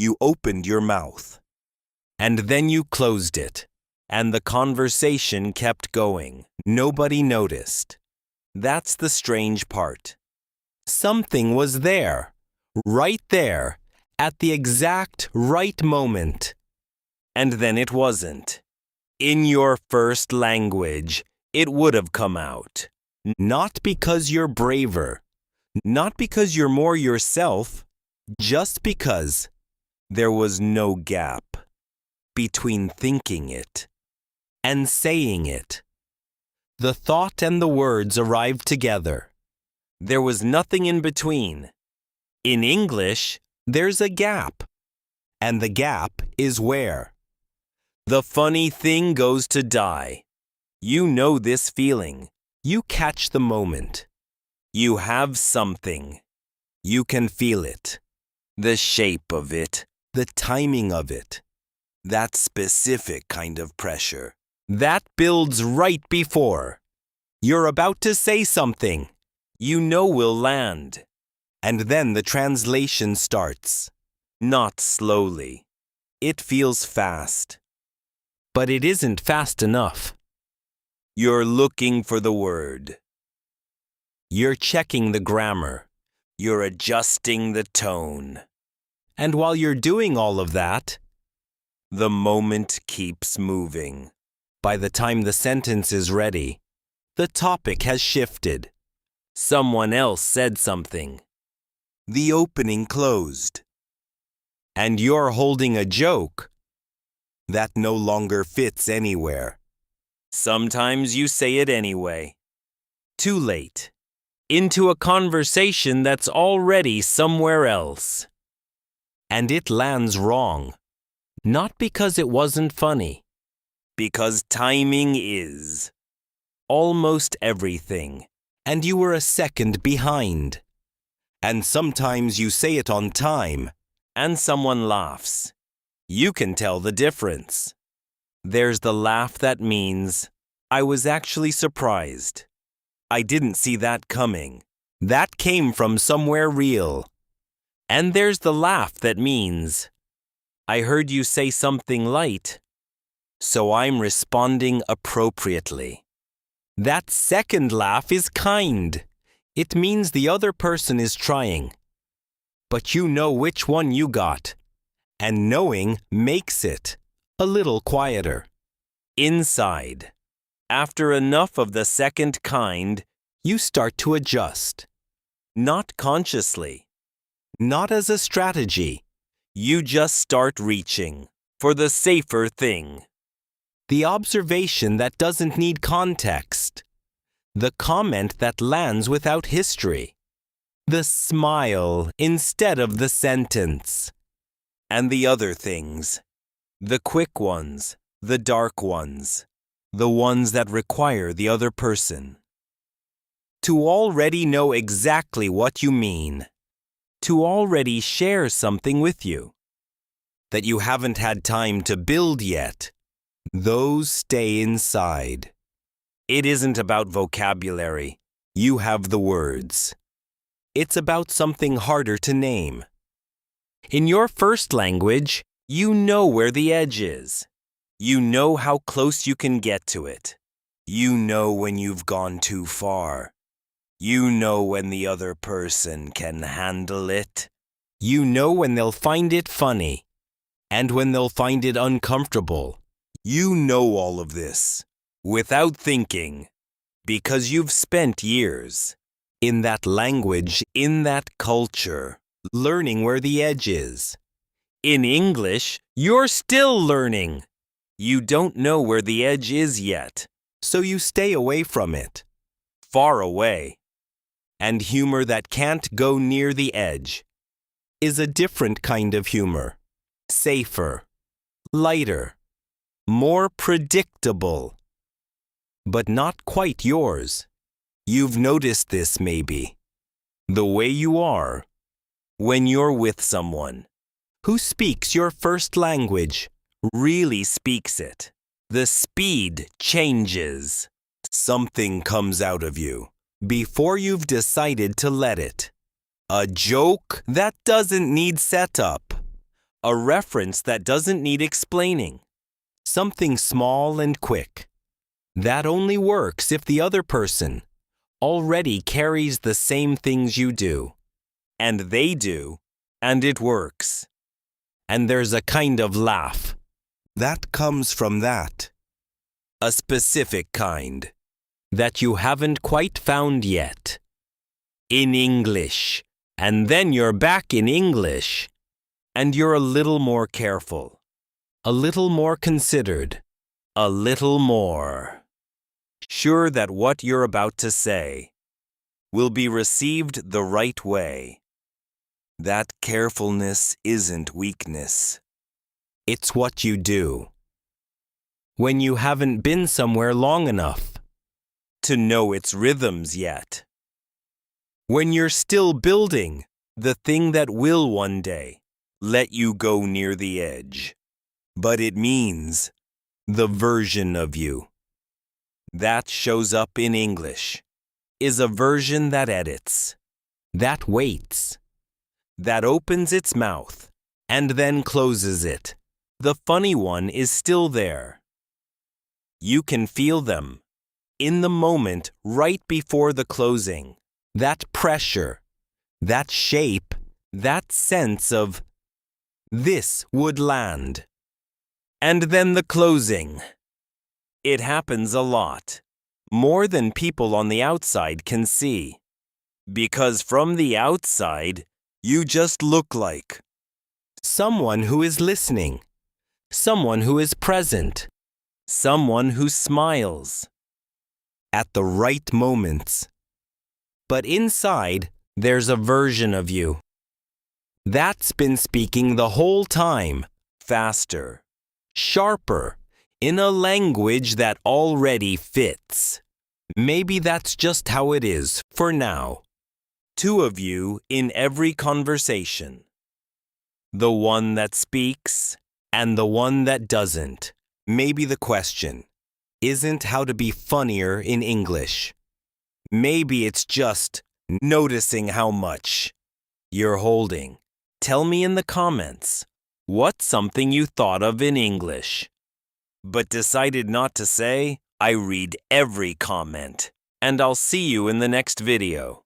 You opened your mouth. And then you closed it. And the conversation kept going. Nobody noticed. That's the strange part. Something was there, right there, at the exact right moment. And then it wasn't. In your first language, it would have come out. Not because you're braver, not because you're more yourself, just because there was no gap between thinking it and saying it. The thought and the words arrived together. There was nothing in between. In English, there's a gap. And the gap is where the funny thing goes to die. You know this feeling. You catch the moment. You have something. You can feel it. The shape of it. The timing of it. That specific kind of pressure. That builds right before you're about to say something you know will land. And then the translation starts. Not slowly. It feels fast. But it isn't fast enough. You're looking for the word. You're checking the grammar. You're adjusting the tone. And while you're doing all of that, the moment keeps moving. By the time the sentence is ready, the topic has shifted. Someone else said something. The opening closed. And you're holding a joke that no longer fits anywhere. Sometimes you say it anyway. Too late. Into a conversation that's already somewhere else. And it lands wrong. Not because it wasn't funny. Because timing is almost everything. And you were a second behind. And sometimes you say it on time, and someone laughs. You can tell the difference. There's the laugh that means, I was actually surprised. I didn't see that coming. That came from somewhere real. And there's the laugh that means, I heard you say something light, so I'm responding appropriately. That second laugh is kind. It means the other person is trying. But you know which one you got. And knowing makes it a little quieter. Inside. After enough of the second kind, you start to adjust. Not consciously. Not as a strategy. You just start reaching for the safer thing. The observation that doesn't need context. The comment that lands without history. The smile instead of the sentence. And the other things. The quick ones, the dark ones. The ones that require the other person to already know exactly what you mean. To already share something with you that you haven't had time to build yet. Those stay inside. It isn't about vocabulary. You have the words. It's about something harder to name. In your first language, you know where the edge is. You know how close you can get to it. You know when you've gone too far. You know when the other person can handle it. You know when they'll find it funny and when they'll find it uncomfortable. You know all of this without thinking because you've spent years in that language, in that culture, learning where the edge is. In English, you're still learning. You don't know where the edge is yet, so you stay away from it. Far away. And humor that can't go near the edge is a different kind of humor. Safer, lighter, more predictable, but not quite yours. You've noticed this maybe. The way you are when you're with someone who speaks your first language, really speaks it. The speed changes. Something comes out of you before you've decided to let it. A joke that doesn't need setup. A reference that doesn't need explaining. Something small and quick. That only works if the other person already carries the same things you do. And they do, and it works. And there's a kind of laugh that comes from that. A specific kind that you haven't quite found yet. In English. And then you're back in English. And you're a little more careful. A little more considered. A little more sure that what you're about to say will be received the right way. That carefulness isn't weakness. It's what you do when you haven't been somewhere long enough to know its rhythms yet. When you're still building the thing that will one day let you go near the edge. But it means the version of you that shows up in English is a version that edits, that waits, that opens its mouth and then closes it. The funny one is still there. You can feel them in the moment right before the closing. That pressure, that shape, that sense of this would land. And then the closing. It happens a lot, more than people on the outside can see. Because from the outside, you just look like someone who is listening, someone who is present, someone who smiles at the right moments. But inside, there's a version of you that's been speaking the whole time, faster, sharper, in a language that already fits. Maybe that's just how it is for now. Two of you in every conversation. The one that speaks and the one that doesn't. Maybe the question isn't how to be funnier in English. Maybe it's just noticing how much you're holding. Tell me in the comments what's something you thought of in English, but decided not to say. I read every comment, and I'll see you in the next video.